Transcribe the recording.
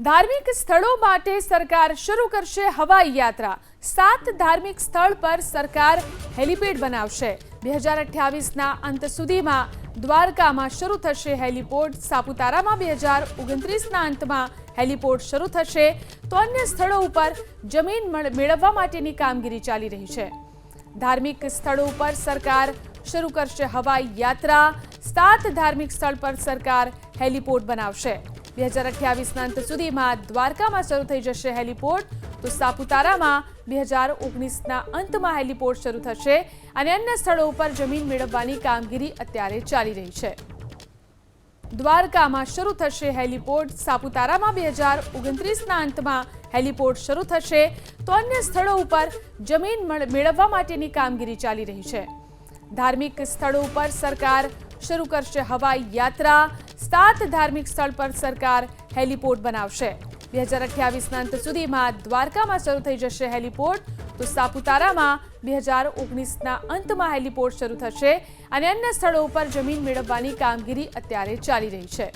धार्मिक स्थलों माटे सरकार शुरू करशे हवाई यात्रा। 7 धार्मिक स्थल पर सरकार हेलीपेड बनावशे। 2028 ना अंत सुधीमां द्वारकामां शुरू थशे हेलीपोर्ट। सापुतारामां 2029 ना अंतमां हेलीपोर्ट शुरू थशे तो अन्य स्थळों पर जमीन मेळववा माटेनी कामगीरी चाली रही छे। धार्मिक स्थळों पर सरकार शुरू करशे हवाई यात्रा। 7 धार्मिक स्थल पर सरकार हेलीपोर्ट बनावशे। 2028 ना अंत सुधीमां द्वारकामां शरू थई जशे हेलीपोर्ट तो सापुतारामां 2019 ना अंतमां हेलीपोर्ट शरू थशे અને અન્ય સ્થળો ઉપર જમીન મેળવવાની કામગીરી અત્યારે ચાલી રહી છે। દ્વારકામાં શરૂ થશે હેલીપોર્ટ। સાપુતારામાં 2029 ના અંતમાં હેલીપોર્ટ શરૂ થશે તો અન્ય સ્થળો ઉપર જમીન મેળવવા માટેની કામગીરી ચાલી રહી છે। ધાર્મિક સ્થળો ઉપર સરકાર શરૂ કરશે હવાઈ यात्रा। 7 धार्मिक स्थल पर सरकार हेलीपोर्ट बनावशे। 2028 ना अंत सुधीमां द्वारकामां शरू थई जशे हेलीपोर्ट तो सापुतारामां 2019 ना अंतमां हेलीपोर्ट शरू थशे અને અન્ય સ્થળો ઉપર જમીન મેળવવાની કામગીરી અત્યારે ચાલી રહી છે।